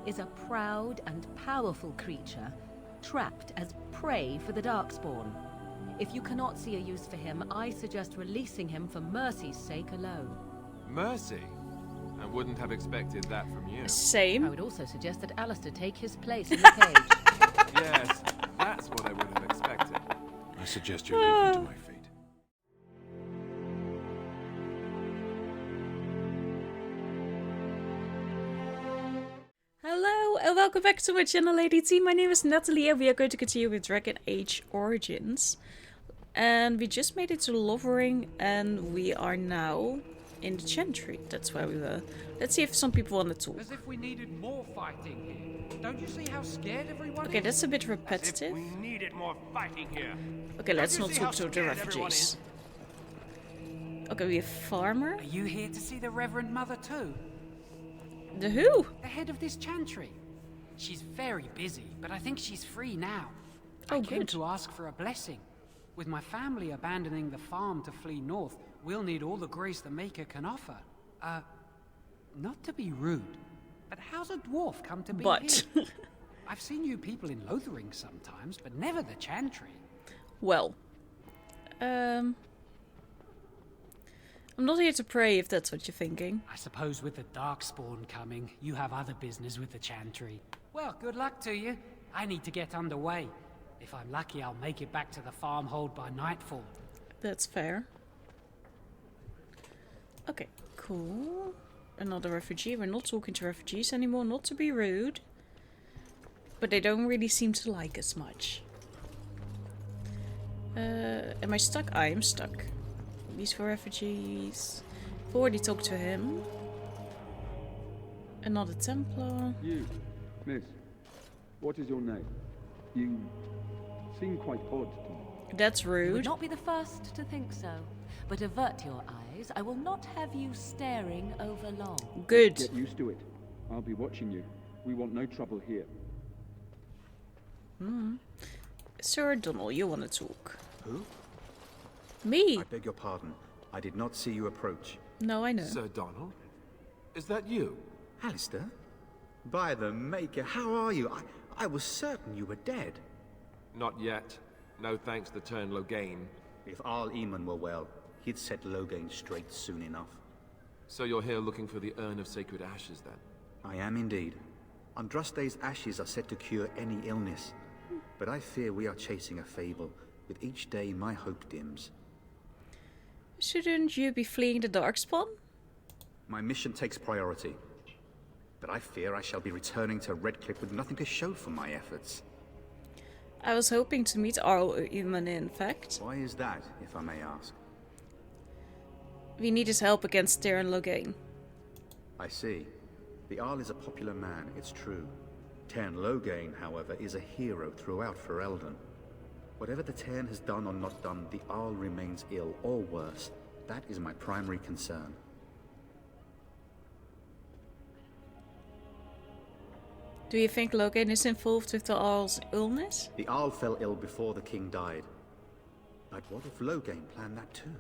is a proud and powerful creature trapped as prey for the Darkspawn. If you cannot see a use for him, I suggest releasing him for mercy's sake alone. Mercy? I wouldn't have expected that from you. Same. I would also suggest that Alistair take his place in the cage. Yes, that's what I would have expected. I suggest you leave me to my fate. Hello and welcome back to my channel, Layton. My name is Nathalie and we are going to continue with Dragon Age Origins. And we just made it to Lovering and we are now in the Chantry. That's where we were. Let's see if some people want to talk. As if we needed more fighting here. Don't you see how scared everyone Okay, is? that's a bit repetitive. We needed more fighting here. Okay, let's Don't you not see talk to how the scared everyone refugees. Okay, we have Farmer. Are you here to see the Reverend Mother too? The who? The head of this chantry. She's very busy, but I think she's free now. Oh, I came good. to ask for a blessing. With my family abandoning the farm to flee north, we'll need all the grace the Maker can offer. Not to be rude, but how's a dwarf come to be here? I've seen you people in Lothering sometimes, but never the chantry. Well, I'm not here to pray if that's what you're thinking. I suppose with the Darkspawn coming, you have other business with the chantry. Well, good luck to you. I need to get underway. If I'm lucky, I'll make it back to the farmhold by nightfall. That's fair. Okay, cool. Another refugee. We're not talking to refugees anymore, not to be rude. But they don't really seem to like us much. Am I stuck? I am stuck. These 4 refugees. I've already talked to him. Another Templar. You, miss, what is your name? You seem quite odd to me. That's You would rude. not be the first to think so. But avert your eyes. I will not have you staring over long. Good. Get used to it. I'll be watching you. We want no trouble here. Sir Donald, you want to talk? Who? Me? I beg your pardon. I did not see you approach. No, I know. Sir Donald? Is that you? Alistair? By the Maker, how are you? I was certain you were dead. Not yet. No thanks to turn Loghain. If Arl Eamon were well, he'd set Loghain straight soon enough. So you're here looking for the Urn of Sacred Ashes, then? I am indeed. Andraste's ashes are said to cure any illness. But I fear we are chasing a fable. With each day, my hope dims. Shouldn't you be fleeing the Darkspawn? My mission takes priority. But I fear I shall be returning to Redcliffe with nothing to show for my efforts. I was hoping to meet Arl Eamon, in fact. Why is that, if I may ask? We need his help against Teyrn Loghain. I see. The Arl is a popular man, it's true. Teyrn Loghain, however, is a hero throughout Ferelden. Whatever the Teyrn has done or not done, the Arl remains ill, or worse. That is my primary concern. Do you think Loghain is involved with the Arl's illness? The Arl fell ill before the king died. But what if Loghain planned that too?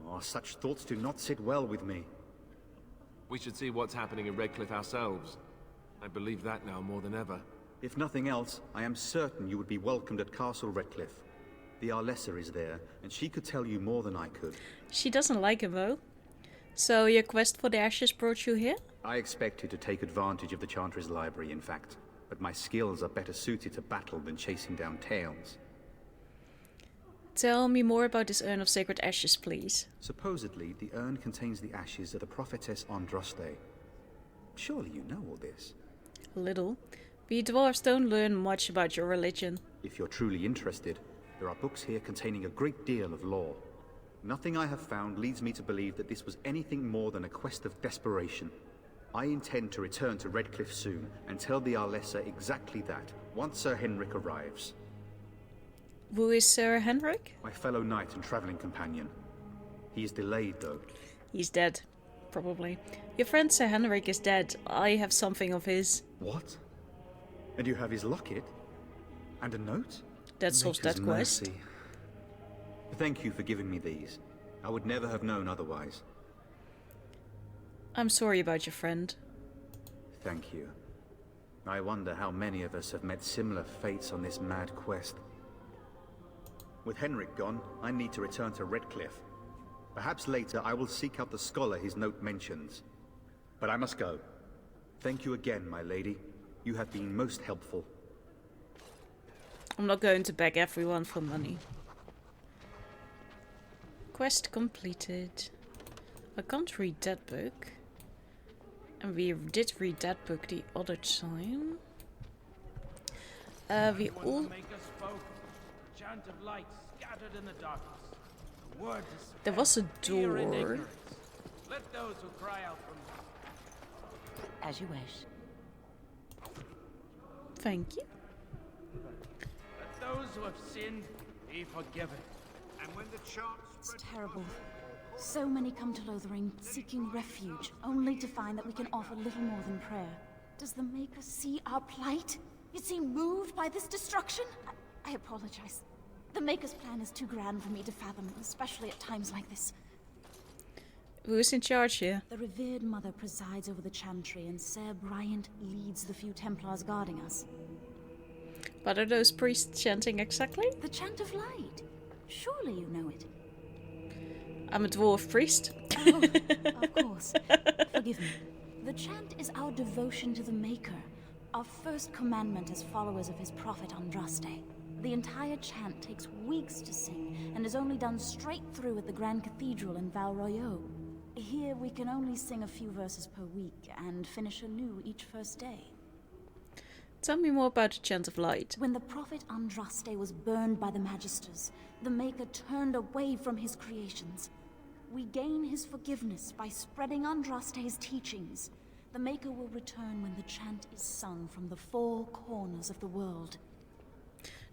Oh, such thoughts do not sit well with me. We should see what's happening in Redcliffe ourselves. I believe that now more than ever. If nothing else, I am certain you would be welcomed at Castle Redcliffe. The Arlessa is there, and she could tell you more than I could. She doesn't like him though. So your quest for the ashes brought you here? I expected to take advantage of the Chantry's library, in fact. But my skills are better suited to battle than chasing down tales. Tell me more about this Urn of Sacred Ashes, please. Supposedly, the urn contains the ashes of the prophetess Andraste. Surely you know all this. Little. We dwarves don't learn much about your religion. If you're truly interested, there are books here containing a great deal of lore. Nothing I have found leads me to believe that this was anything more than a quest of desperation. I intend to return to Redcliffe soon and tell the Arlessa exactly that, once Sir Henrik arrives. Who is Sir Henrik? My fellow knight and travelling companion. He is delayed, though. He's dead. Probably. Your friend Sir Henrik is dead. I have something of his. What? And you have his locket? And a note? That solves that Maker's quest. mercy. Thank you for giving me these. I would never have known otherwise. I'm sorry about your friend. Thank you. I wonder how many of us have met similar fates on this mad quest. With Henrik gone, I need to return to Redcliffe. Perhaps later I will seek out the scholar his note mentions. But I must go. Thank you again, my lady. You have been most helpful. I'm not going to beg everyone for money. Quest completed. I can't read that book. And we did read that book the other time. We all... Chant of light scattered in the darkness. A word to There was a fear and door. ignorance. Let those who cry out from As you wish. Thank you. let those who have sinned be forgiven. And when the chant It's terrible. So many come to Lothering, seeking refuge, only to find that we can offer little more than prayer. Does the Maker see our plight? You seem moved by this destruction? I apologize. The Maker's plan is too grand for me to fathom, especially at times like this. Who's in charge here? The revered mother presides over the chantry, and Sir Bryant leads the few Templars guarding us. What are those priests chanting exactly? The Chant of Light. Surely you know it. I'm a dwarf priest. Oh, of course. Forgive me. The chant is our devotion to the Maker, our first commandment as followers of his prophet Andraste. The entire chant takes weeks to sing, and is only done straight through at the Grand Cathedral in Val Royeaux. Here we can only sing a few verses per week, and finish anew each first day. Tell me more about the Chant of Light. When the prophet Andraste was burned by the Magisters, the Maker turned away from his creations. We gain his forgiveness by spreading Andraste's teachings. The Maker will return when the chant is sung from the four corners of the world.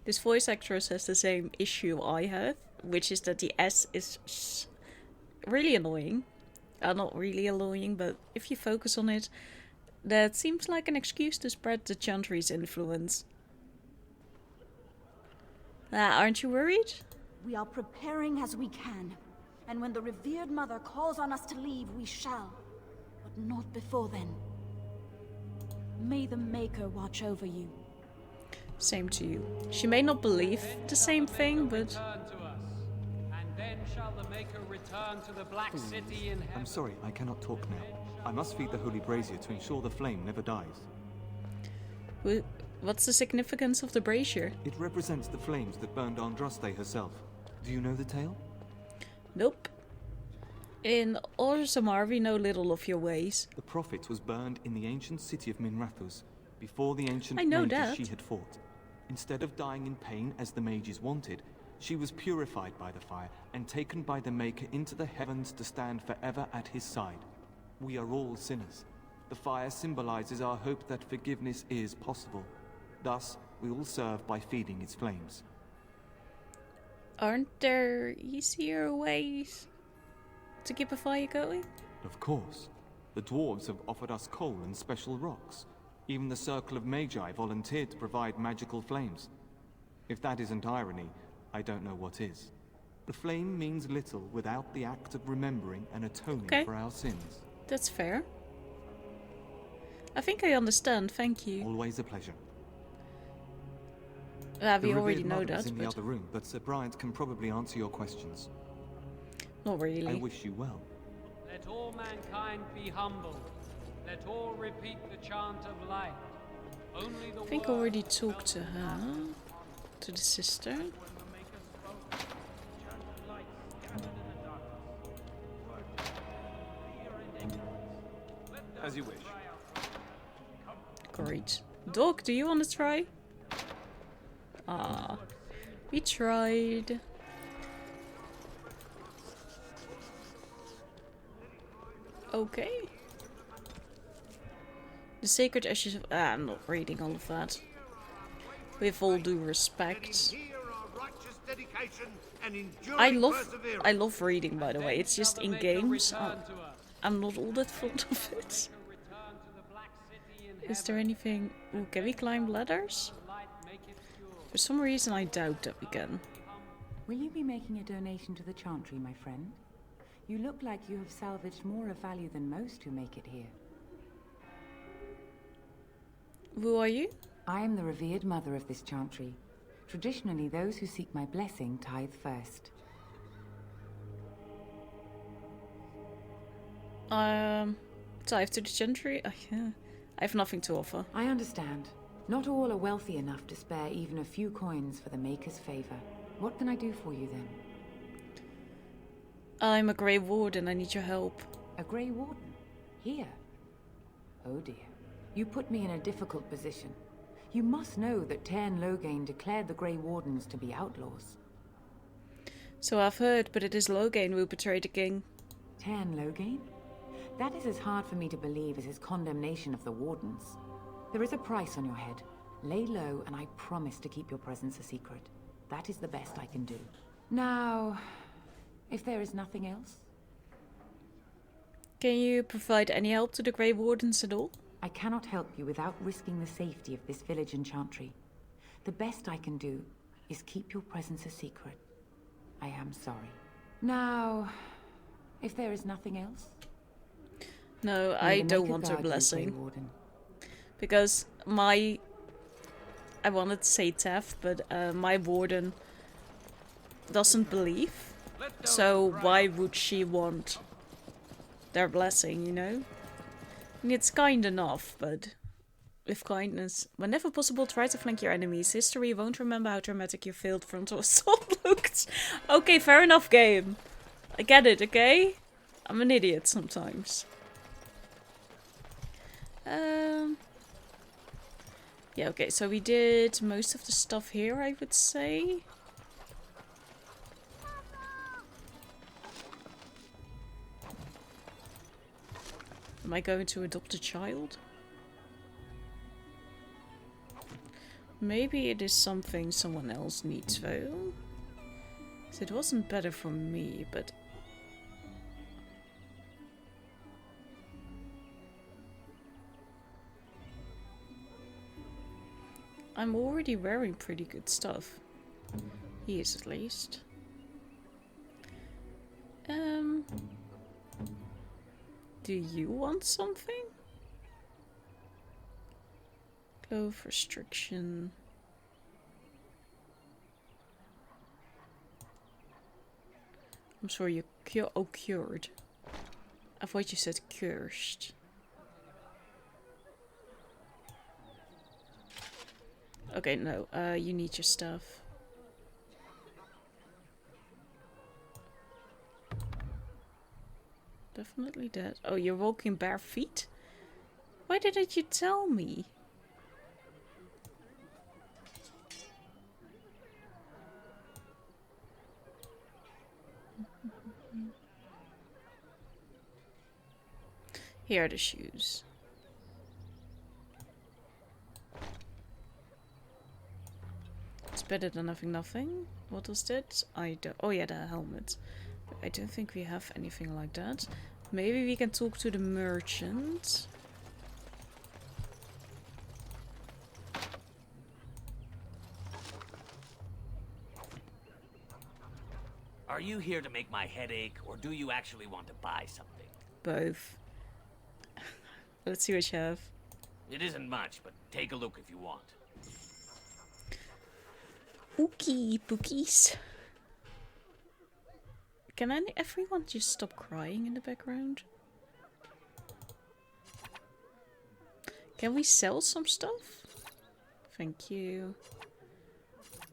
This voice actress has the same issue I have, which is that the S is really annoying. Not really annoying, but if you focus on it, that seems like an excuse to spread the chantry's influence. Aren't you worried? We are preparing as we can, and when the revered mother calls on us to leave, we shall. But not before then. May the Maker watch over you. Same to you. She may not believe the same thing, but... Return to us, and then shall the Maker return to the Black City in heaven. I'm sorry, I cannot talk now. I must feed the holy brazier to ensure the flame never dies. What's the significance of the brazier? It represents the flames that burned Andraste herself. Do you know the tale? Nope. In Orzammar we know little of your ways. The prophet was burned in the ancient city of Minrathous, before the ancient I know mages that. she had fought. Instead of dying in pain as the mages wanted, she was purified by the fire and taken by the Maker into the heavens to stand forever at his side. We are all sinners. The fire symbolizes our hope that forgiveness is possible. Thus, we all serve by feeding its flames. Aren't there easier ways to keep a fire going? Of course. The dwarves have offered us coal and special rocks. Even the Circle of Magi volunteered to provide magical flames. If that isn't irony, I don't know what is. The flame means little without the act of remembering and atoning for our sins. That's fair. I think I understand, thank you. Always a pleasure. We The already revered know mother is that, in the but other room, but Sir Bryant can probably answer your questions. not really. I wish you well. Let all mankind be humble. Let all repeat the chant of light. Only the I think I word already talked to her, to the sister. As you wish. Great. Dog, do you want to try? Ah, we tried. Okay. The sacred ashes of... I'm not reading all of that. With all due respect. I love reading, by the way. It's just in games. I'm not all that fond of it. Is there anything... Ooh, can we climb ladders? For some reason I doubt that we can. Will you be making a donation to the Chantry, my friend? You look like you have salvaged more of value than most who make it here. Who are you? I am the revered mother of this chantry. Traditionally, those who seek my blessing tithe first. Tithe to the gentry? Yeah. I have nothing to offer. I understand. Not all are wealthy enough to spare even a few coins for the Maker's favor. What can I do for you then? I'm a Grey Warden. I need your help. A Grey Warden? Here? Oh dear. You put me in a difficult position. You must know that Tairn Loghain declared the Grey Wardens to be outlaws. So I've heard, but it is Loghain who betrayed the king. Tairn Loghain? That is as hard for me to believe as his condemnation of the Wardens. There is a price on your head. Lay low, and I promise to keep your presence a secret. That is the best I can do. Now, if there is nothing else? Can you provide any help to the Grey Wardens at all? I cannot help you without risking the safety of this village and chantry. The best I can do is keep your presence a secret. I am sorry. Now, if there is nothing else? No, I don't want her blessing. Because I wanted to say theft, but my warden doesn't believe. So why would she want their blessing, you know? I mean, it's kind enough, but with kindness. Whenever possible, try to flank your enemies. History won't remember how dramatic your failed frontal assault looked. Okay, fair enough, game. I get it, okay? I'm an idiot sometimes. Yeah, okay, so we did most of the stuff here, I would say. Am I going to adopt a child? Maybe it is something someone else needs though. 'Cause it wasn't better for me, but... I'm already wearing pretty good stuff. He is at least. Do you want something? Clove restriction. I'm sorry, you cured. I thought you said cursed. Okay, no, you need your stuff. Definitely that. Oh, you're walking bare feet? Why didn't you tell me? Here are the shoes. It's better than having nothing. What was that? I don't. Oh yeah, the helmet. I don't think we have anything like that. Maybe we can talk to the merchant. Are you here to make my head ache, or do you actually want to buy something? Both. Let's see what you have. It isn't much, but take a look if you want. Ookie bookies. Can everyone just stop crying in the background? Can we sell some stuff? Thank you.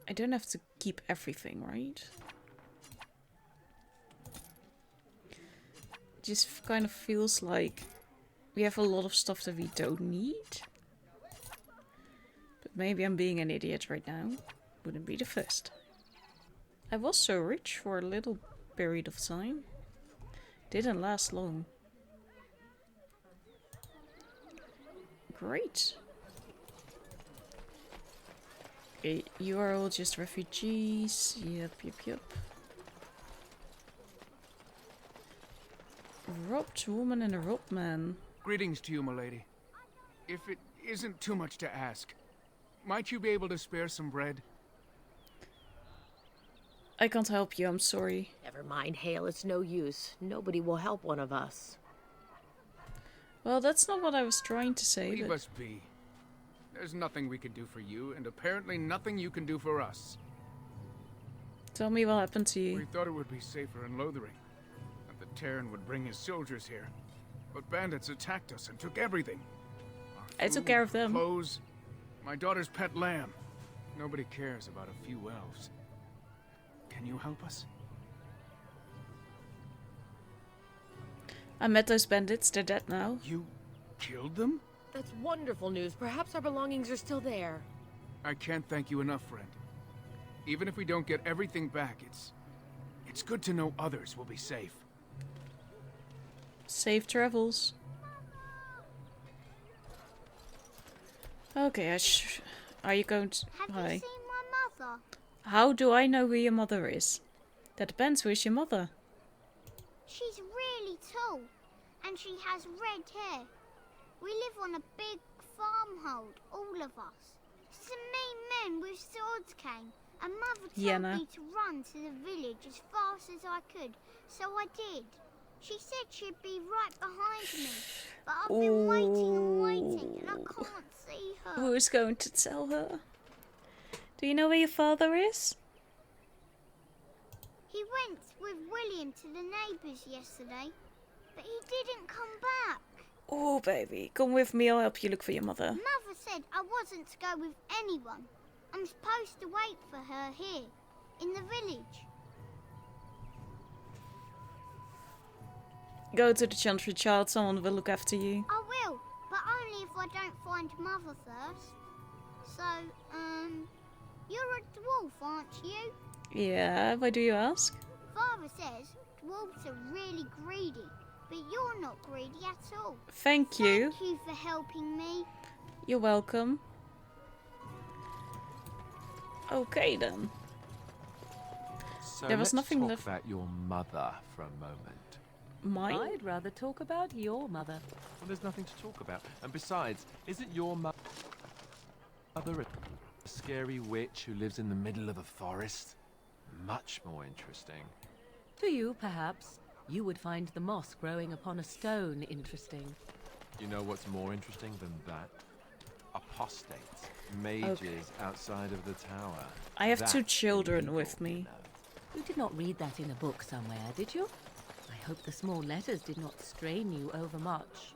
I don't have to keep everything, right? It just kind of feels like we have a lot of stuff that we don't need. But maybe I'm being an idiot right now. Wouldn't be the first. I was so rich for a little period of time. Didn't last long. Great. Okay, you are all just refugees. Yep. Robbed woman and a robbed man. Greetings to you, milady. If it isn't too much to ask, might you be able to spare some bread? I can't help you, I'm sorry. Never mind, Hale, it's no use. Nobody will help one of us. Well, that's not what I was trying to say. Leave us be. There's nothing we can do for you, and apparently nothing you can do for us. Tell me what happened to you. We thought it would be safer in Lothering, that the Terran would bring his soldiers here. But bandits attacked us and took everything. I took care of them. Clothes, my daughter's pet lamb. Nobody cares about a few elves. Can you help us? I met those bandits. They're dead now. You killed them? That's wonderful news. Perhaps our belongings are still there. I can't thank you enough, friend. Even if we don't get everything back, it's good to know others will be safe. Safe travels. Okay, are you going to... Have you seen my mother? How do I know who your mother is? That depends. Who is your mother? She's really tall, and she has red hair. We live on a big farmhold, all of us. Some mean men with swords came, and Mother told me to run to the village as fast as I could, so I did. She said she'd be right behind me, but I've been waiting and waiting, and I can't see her. Who's going to tell her? Do you know where your father is? He went with William to the neighbours yesterday, but he didn't come back. Oh, baby, come with me. I'll help you look for your mother. Mother said I wasn't to go with anyone. I'm supposed to wait for her here, in the village. Go to the Chantry, child. Someone will look after you. I will, but only if I don't find Mother first. So, you're a dwarf, aren't you? Yeah, why do you ask? Father says dwarves are really greedy, but you're not greedy at all. Thank you. Thank you for helping me. You're welcome. Okay then. So there was nothing talk left. About your mother for a moment. Mine? I'd rather talk about your mother. Well, there's nothing to talk about. And besides, isn't your mother a scary witch who lives in the middle of a forest? Much more interesting. To you, perhaps. You would find the moss growing upon a stone interesting. You know what's more interesting than that? Apostates. Mages outside of the tower. I have 2 children with me. You did not read that in a book somewhere, did you? I hope the small letters did not strain you overmuch.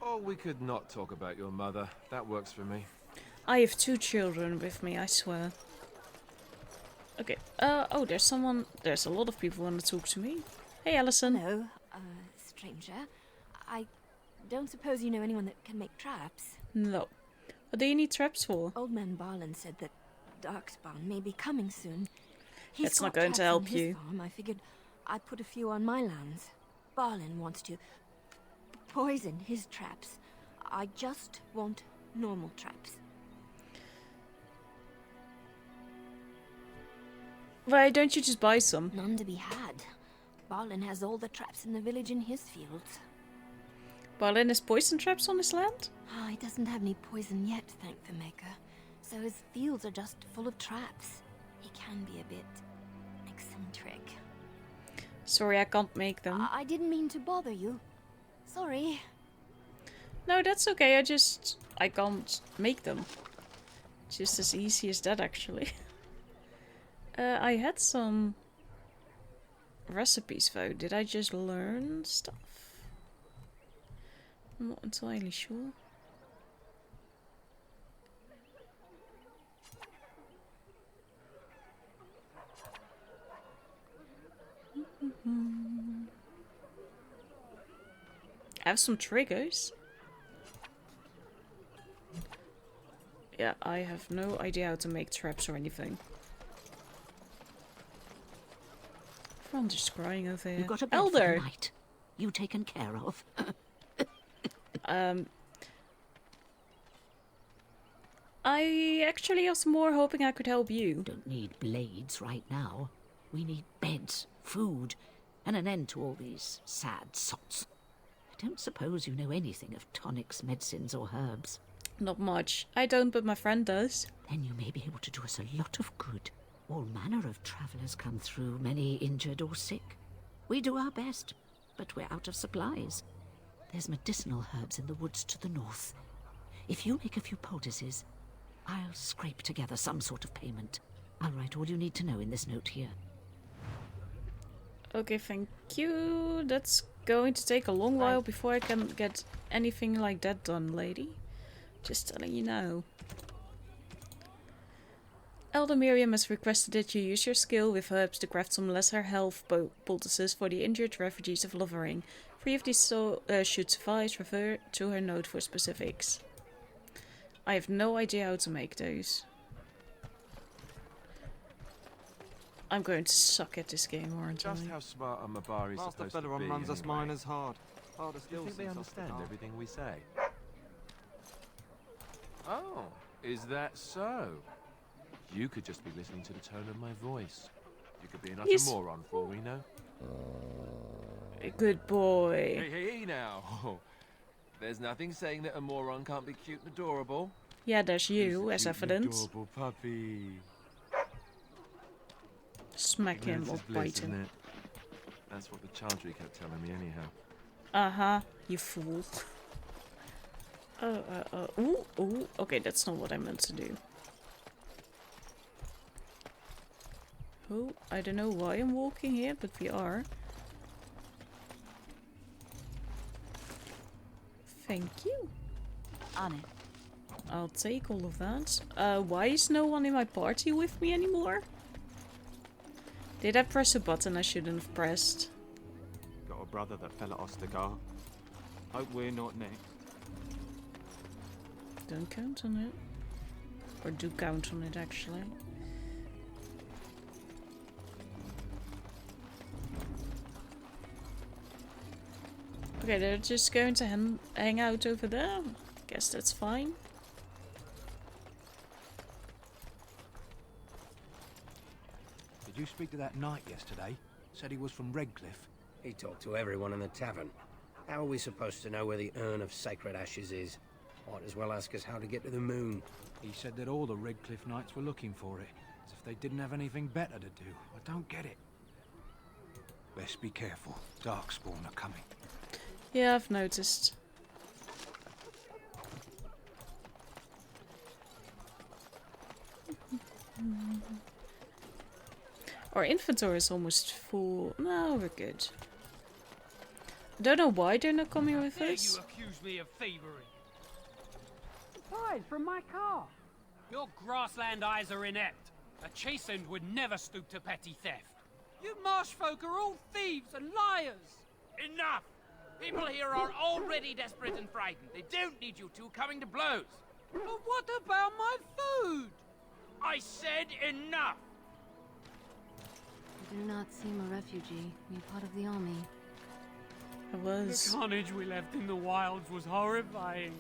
Oh, we could not talk about your mother. That works for me. I have 2 children with me, I swear. Okay, oh, there's a lot of people want to talk to me. Hey, Alison. Hello, stranger. I don't suppose you know anyone that can make traps? No. What do you need traps for? Old man Barlin said that Darkspawn may be coming soon. That's not going to help you. Farm. I figured I'd put a few on my lands. Barlin wants to poison his traps. I just want normal traps. Why don't you just buy some? None to be had. Barlin has all the traps in the village in his fields. Barlin has poison traps on his land? He doesn't have any poison yet, thank the Maker. So his fields are just full of traps. He can be a bit eccentric. Sorry, I can't make them. I didn't mean to bother you. Sorry. No, that's okay. I can't make them. Just as easy as that, actually. I had some recipes, though. Did I just learn stuff? I'm not entirely sure. I have some triggers. Yeah, I have no idea how to make traps or anything. Everyone's just crying over here. You got a bed for the night. You taken care of. I actually was more hoping I could help you. Don't need blades right now. We need beds, food, and an end to all these sad sots. I don't suppose you know anything of tonics, medicines, or herbs. Not much. I don't, but my friend does. Then you may be able to do us a lot of good. All manner of travellers come through, many injured or sick. We do our best, but we're out of supplies. There's medicinal herbs in the woods to the north. If you make a few poultices, I'll scrape together some sort of payment. I'll write all you need to know in this note here. Okay, thank you. That's going to take a long while before I can get anything like that done, lady. Just telling you now. Elder Miriam has requested that you use your skill with herbs to craft some lesser health poultices for the injured refugees of Lovering. 3 of these should suffice. Refer to her note for specifics. I have no idea how to make those. I'm going to suck at this game, aren't I? Just how smart a Mabari's Master supposed to be, Feleron runs us anyway. miners hard. Harder Do still you think they since off the understand car. everything we say? Oh, is that so? You could just be listening to the tone of my voice. You could be an utter moron for all we know. Good boy. Hey, now. There's nothing saying that a moron can't be cute and adorable. Yeah, there's you, He's as a cute and evidence. adorable puppy. Smack him Ignorance or is bliss, bite isn't him. it? That's what the Chantry kept telling me anyhow. Uh-huh, you fool. Ooh. Okay, that's not what I meant to do. Oh, I don't know why I'm walking here, but we are. Thank you. On it. I'll take all of that. Why is no one in my party with me anymore? Did I press a button I shouldn't have pressed? Got a brother that fell at Ostagar. Hope we're not next. Don't count on it. Or do count on it, actually. Okay, they're just going to hang out over there. Guess that's fine. Did you speak to that knight yesterday? Said he was from Redcliffe. He talked to everyone in the tavern. How are we supposed to know where the urn of sacred ashes is? Might as well ask us how to get to the moon. He said that all the Redcliffe knights were looking for it, as if they didn't have anything better to do. I don't get it. Best be careful. Darkspawn are coming. Yeah, I've noticed. Our inventory is almost full. No, we're good. Don't know why they're not coming with us. You accuse me of thievery. Aside from my car. Your grassland eyes are inept. A chastened would never stoop to petty theft. You marsh folk are all thieves and liars. Enough! People here are already desperate and frightened. They don't need you two coming to blows. But what about my food? I said enough! You do not seem a refugee. You're part of the army. I was. The carnage we left in the wilds was horrifying.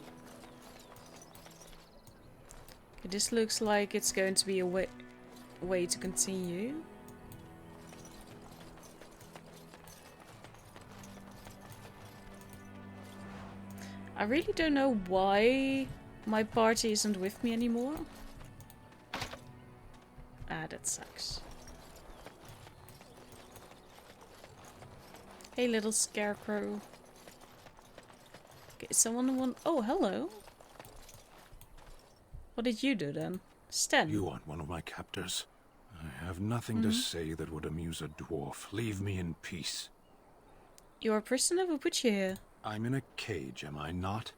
Okay, this looks like it's going to be a way to continue. I really don't know why my party isn't with me anymore. Ah, that sucks. Hey, little scarecrow. Okay, someone want... Oh, hello. What did you do then? Sten? You aren't one of my captors. I have nothing to say that would amuse a dwarf. Leave me in peace. You're a prisoner? Who put you here? I'm in a cage, am I not?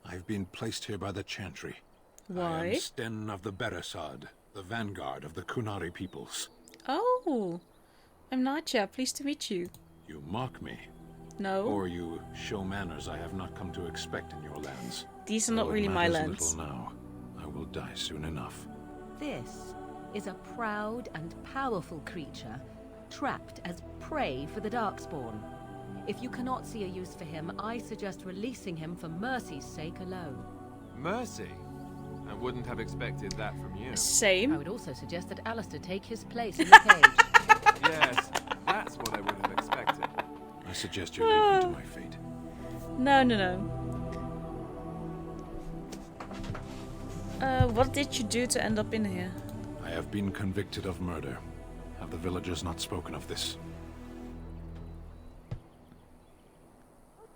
I've been placed here by the Chantry. Why? I am Sten of the Beresad, the vanguard of the Kunari peoples. Oh, I'm Nadja. Pleased to meet you. You mock me. No. Or you show manners I have not come to expect in your lands. These are not Though it really my matters lands. little now. I will die soon enough. This is a proud and powerful creature, trapped as prey for the Darkspawn. If you cannot see a use for him, I suggest releasing him for mercy's sake alone. Mercy? I wouldn't have expected that from you. Same. I would also suggest that Alistair take his place in the cage. Yes, that's what I would have expected. I suggest you leave me to my fate. No. What did you do to end up in here? I have been convicted of murder. Have the villagers not spoken of this?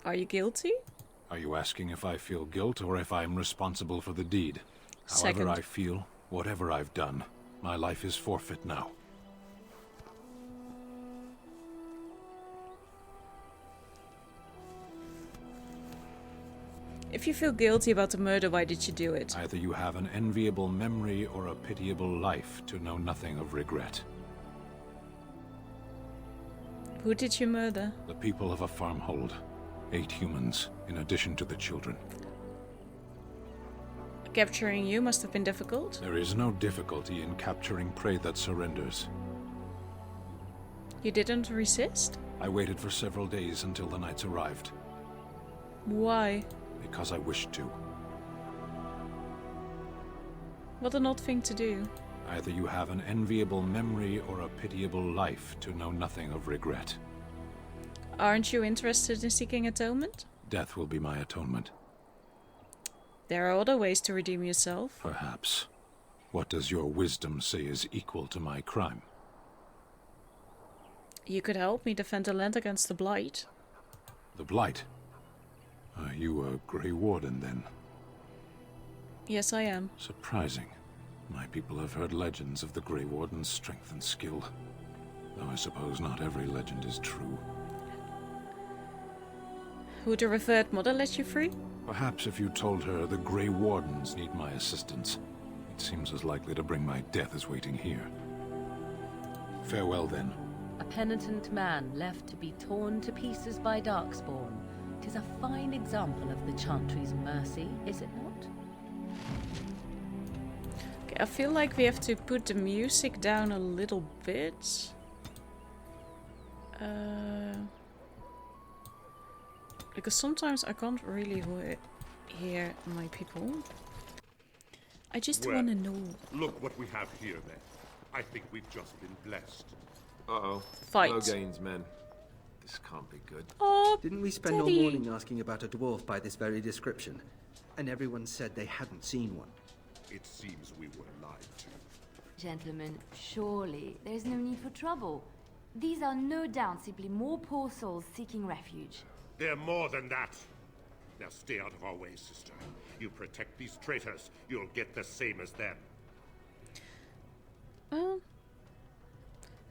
Are you guilty? Are you asking if I feel guilt or if I'm responsible for the deed? Second. However I feel, whatever I've done, my life is forfeit now. If you feel guilty about the murder, why did you do it? Either you have an enviable memory or a pitiable life to know nothing of regret. Who did you murder? The people of a farmhold. 8 humans, in addition to the children. Capturing you must have been difficult. There is no difficulty in capturing prey that surrenders. You didn't resist? I waited for several days until the knights arrived. Why? Because I wished to. What an odd thing to do. Either you have an enviable memory or a pitiable life to know nothing of regret. Aren't you interested in seeking atonement? Death will be my atonement. There are other ways to redeem yourself. Perhaps. What does your wisdom say is equal to my crime? You could help me defend the land against the Blight. The Blight? Are you a Grey Warden, then? Yes, I am. Surprising. My people have heard legends of the Grey Warden's strength and skill. Though I suppose not every legend is true. Would the revered mother let you free? Perhaps if you told her the Grey Wardens need my assistance. It seems as likely to bring my death as waiting here. Farewell, then. A penitent man left to be torn to pieces by Darkspawn. 'Tis a fine example of the Chantry's mercy, is it not? Okay, I feel like we have to put the music down a little bit. Because sometimes I can't really hear my people. I just want to know. Look what we have here, then. I think we've just been blessed. Uh-oh. Fight. Logain's men. This can't be good. Oh, Didn't we spend all morning asking about a dwarf by this very description? And everyone said they hadn't seen one. It seems we were lied to. Gentlemen, surely there's no need for trouble. These are no doubt simply more poor souls seeking refuge. They're more than that. Now stay out of our way, sister. You protect these traitors, you'll get the same as them.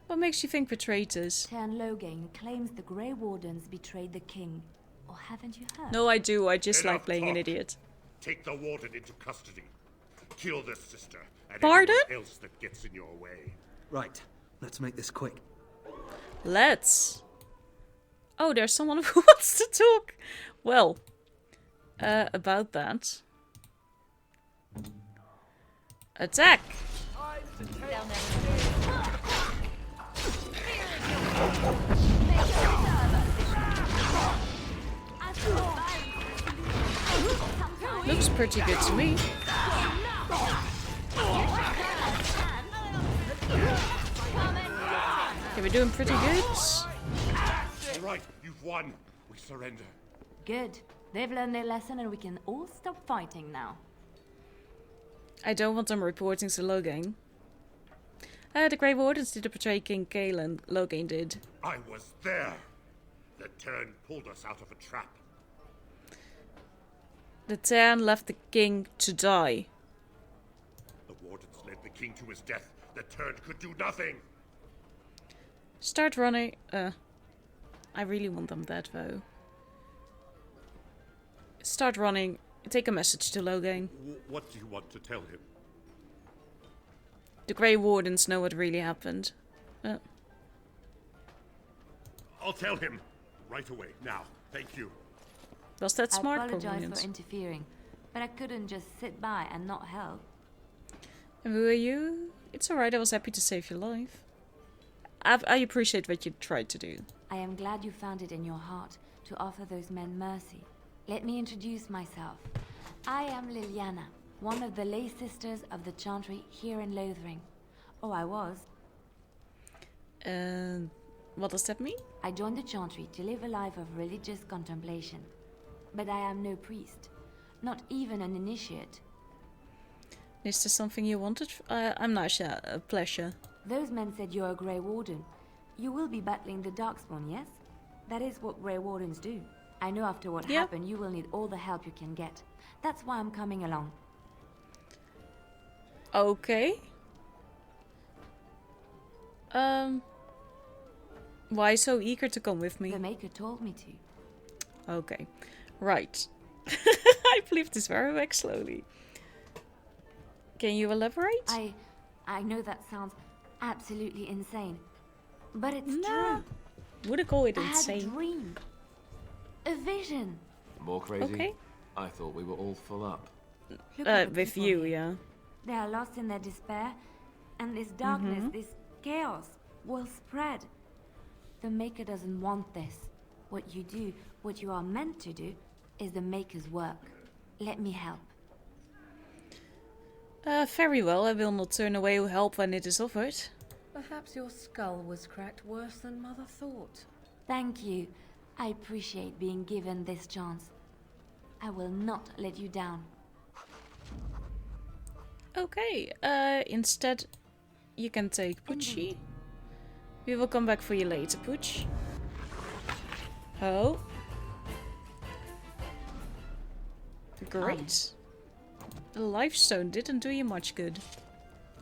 What makes you think we're traitors? Tern Logain claims the Grey Wardens betrayed the king. Or haven't you heard? No, I do. I just Enough like playing an talk. idiot. Take the warden into custody. Kill this sister and Pardon? anyone else that gets in your way. Right, let's make this quick. Let's. Oh, there's someone who wants to talk. Well, about that. Attack! Looks pretty good to me. Okay, we're doing pretty good. All right, you've won. We surrender. Good. They've learned their lesson and we can all stop fighting now. I don't want them reporting to Logain. The Grey Wardens did betray King Kalen. Logain did. I was there. The Tern pulled us out of a trap. The Tern left the king to die. The wardens led the king to his death. The Tern could do nothing. Start running. I really want them dead though. Start running. Take a message to Logain. What do you want to tell him? The Grey Wardens know what really happened. I'll tell him. Right away, now. Thank you. Was that smart? I apologize Provenance? for interfering, but I couldn't just sit by and not help. And who are you? It's alright, I was happy to save your life. I appreciate what you tried to do. I am glad you found it in your heart to offer those men mercy. Let me introduce myself. I am Liliana, one of the lay sisters of the Chantry here in Lothering. Oh, I was. What does that mean? I joined the Chantry to live a life of religious contemplation. But I am no priest, not even an initiate. Is this something you wanted? I'm Nasha, a pleasure. Those men said you're a Grey Warden. You will be battling the Darkspawn, yes? That is what Grey Wardens do. I know after what happened, you will need all the help you can get. That's why I'm coming along. Okay. Why so eager to come with me? The Maker told me to. Okay. Right. I believe this very back slowly. Can you elaborate? I know that sounds absolutely insane. But it's true. Wouldn't call it I insane. had a dream. A vision. More crazy? Okay. I thought we were all full up. Look at the With people you, here. yeah. They are lost in their despair, and this darkness, this chaos, will spread. The Maker doesn't want this. What you do, what you are meant to do, is the Maker's work. Let me help. Very well. I will not turn away help when it is offered. Perhaps your skull was cracked worse than Mother thought. Thank you. I appreciate being given this chance. I will not let you down. Okay. Instead, you can take Poochie. We will come back for you later, Pooch. Oh. Great. The life stone didn't do you much good.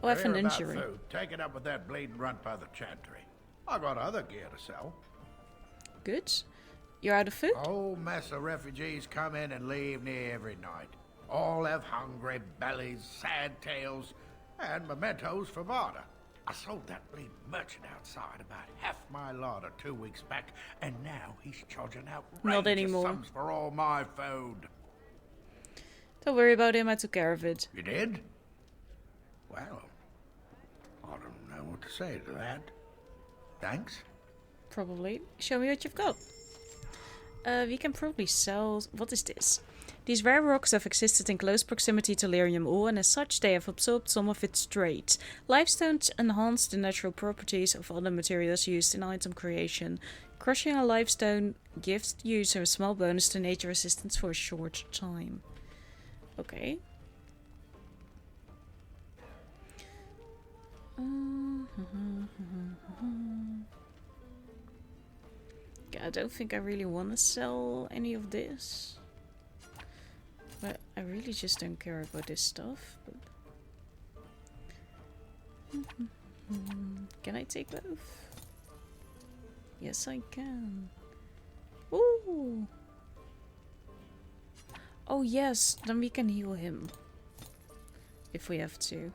Oh, I have an injury. Food. Take it up with that bleeding runt by the chantry. I got other gear to sell. Good. You're out of food? A whole mess of refugees come in and leave near every night. All have hungry bellies, sad tales, and mementos for barter. I sold that bleeding merchant outside about half my larder 2 weeks back, and now he's charging out Not anymore. sums for all my food. Don't worry about him, I took care of it. You did? Well, I don't know what to say to that. Thanks. Probably. Show me what you've got. We can probably sell... What is this? These rare rocks have existed in close proximity to lyrium ore, and as such they have absorbed some of its traits. Limestones enhance the natural properties of other materials used in item creation. Crushing a limestone gives the user a small bonus to nature resistance for a short time. Okay. Yeah, I don't think I really want to sell any of this. But I really just don't care about this stuff. But... Can I take both? Yes, I can. Ooh! Oh yes, then we can heal him. If we have to.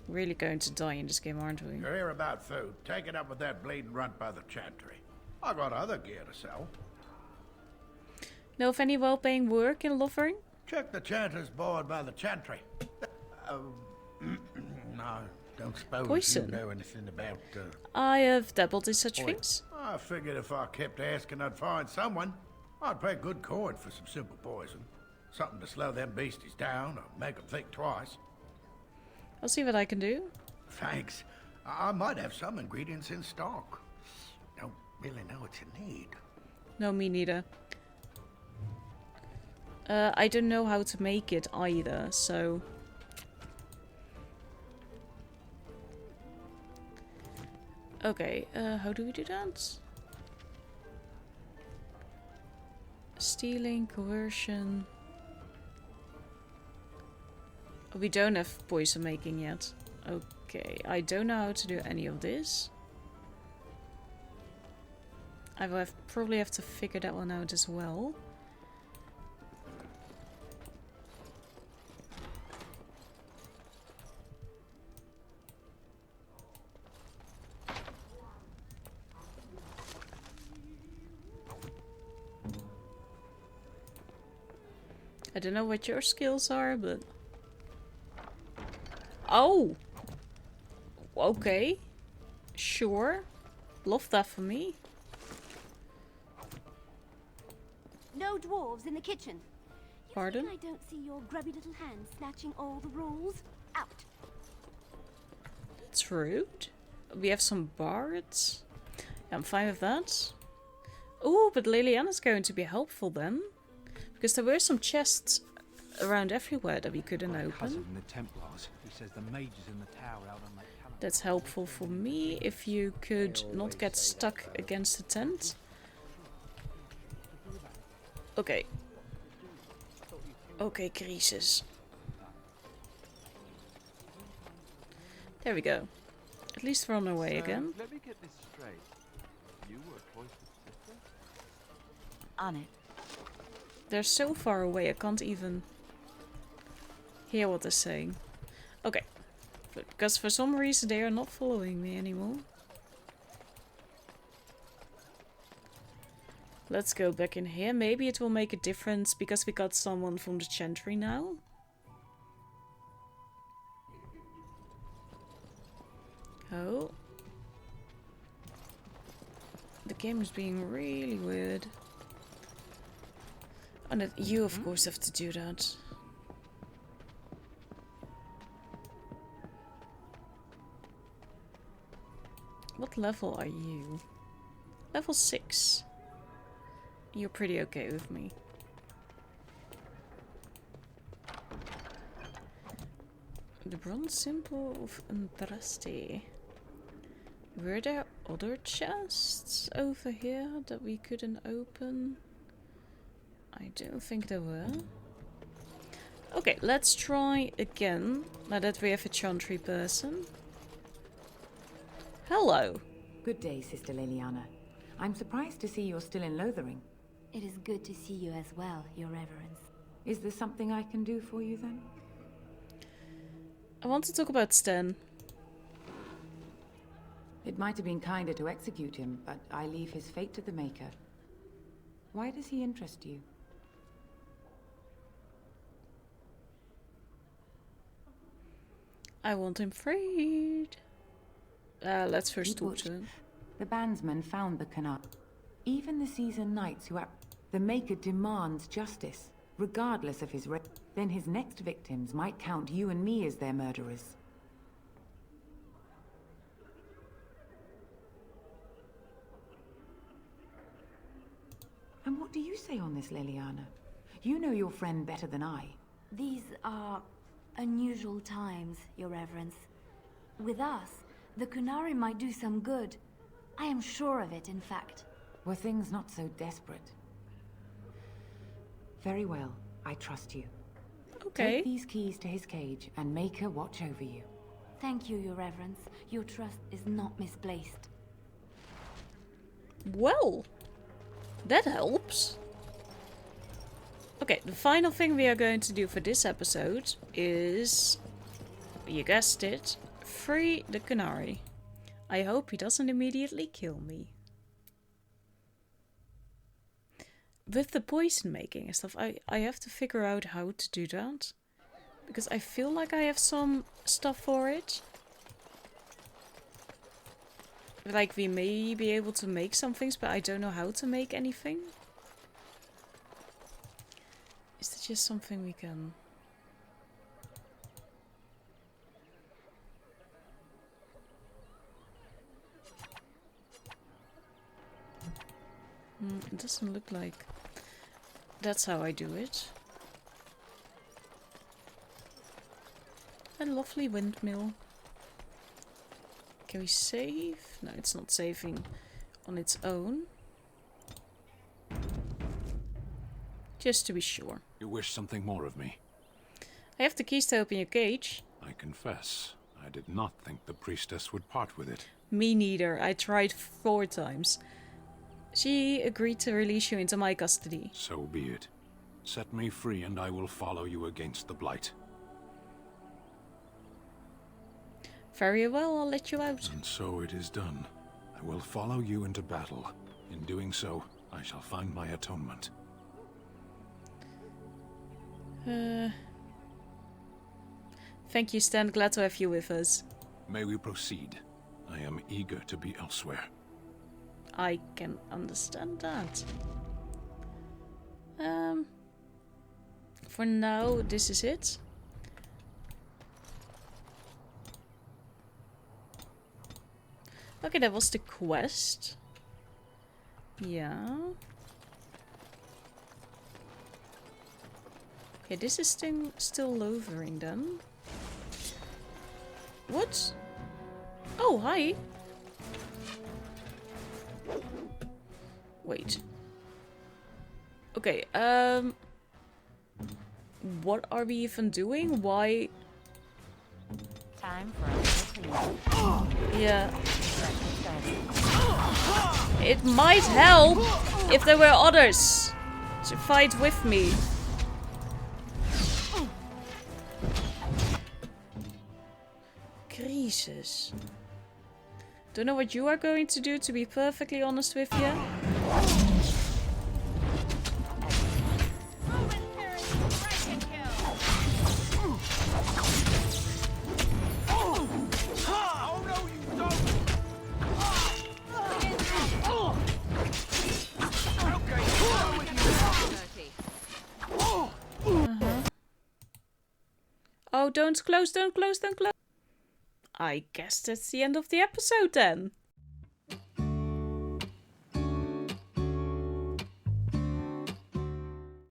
We're really going to die in this game, aren't we? You're here about food. Take it up with that bleeding runt by the chantry. I got other gear to sell. Know of any well-paying work in Lovering? Check the chanter's board by the chantry. No, don't suppose Poison. you know anything about... I have dabbled in such poison. things. I figured if I kept asking, I'd find someone. I'd pay good coin for some simple poison. Something to slow them beasties down or make them think twice. I'll see what I can do. Thanks. I might have some ingredients in stock. Don't really know what you need. No, me neither. I don't know how to make it either, so... Okay, how do we do that? Stealing, coercion... Oh, we don't have poison making yet. Okay, I don't know how to do any of this. I will probably have to figure that one out as well. I don't know what your skills are, but... Oh! Okay. Sure. Love that for me. No dwarves in the kitchen. Pardon? I don't see your grubby little hands snatching all the rolls. Out. That's rude. We have some bards. Yeah, I'm fine with that. Oh, but Liliana's going to be helpful then. Because there were some chests around everywhere that we couldn't open. The Templars. He says the mages in the tower out on that. That's helpful for me if you could not get stuck against the tent. Okay. Okay, crisis. There we go. At least we're on our way again. Let me get this straight. You were Cloister's sister? On it. They're so far away, I can't even hear what they're saying. Okay. Because for some reason they are not following me anymore. Let's go back in here. Maybe it will make a difference because we got someone from the Chantry now. Oh. The game is being really weird. And you, of course, have to do that. What level are you? Level 6. You're pretty okay with me. The bronze symbol of Andraste. Were there other chests over here that we couldn't open? I don't think there were. Okay, let's try again, now that we have a Chantry person. Hello. Good day, Sister Leliana. I'm surprised to see you're still in Lothering. It is good to see you as well, Your Reverence. Is there something I can do for you then? I want to talk about Sten. It might have been kinder to execute him, but I leave his fate to the Maker. Why does he interest you? I want him freed. Let's first talk to him. The bandsman found the Canard. Even the seasoned knights who the Maker demands justice, regardless of his then his next victims might count you and me as their murderers. And what do you say on this, Leliana? You know your friend better than I. These are unusual times, Your Reverence. With us, the Kunari might do some good. I am sure of it, in fact. Were things not so desperate? Very well, I trust you. Okay. Take these keys to his cage and make her watch over you. Thank you, Your Reverence. Your trust is not misplaced. Well, that helps. Okay, the final thing we are going to do for this episode is, you guessed it, free the Kunari. I hope he doesn't immediately kill me. With the poison making and stuff, I have to figure out how to do that. Because I feel like I have some stuff for it. Like, we may be able to make some things, but I don't know how to make anything. Is that just something we can... It doesn't look like that's how I do it. A lovely windmill. Can we save? No, it's not saving on its own. Just to be sure. You wish something more of me? I have the keys to open your cage. I confess, I did not think the priestess would part with it. Me neither. I tried 4 times. She agreed to release you into my custody. So be it. Set me free and I will follow you against the Blight. Very well, I'll let you out. And so it is done. I will follow you into battle. In doing so, I shall find my atonement. Thank you, Sten. Glad to have you with us. May we proceed? I am eager to be elsewhere. I can understand that. For now, this is it. Okay, that was the quest. Yeah. Okay, this is still Lothering then. What? Oh, hi. Wait. Okay, what are we even doing? Why? Time for a Yeah. It might help if there were others to fight with me. Jesus. Don't know what you are going to do, to be perfectly honest with you. Oh, don't close, don't close, don't close. I guess that's the end of the episode then.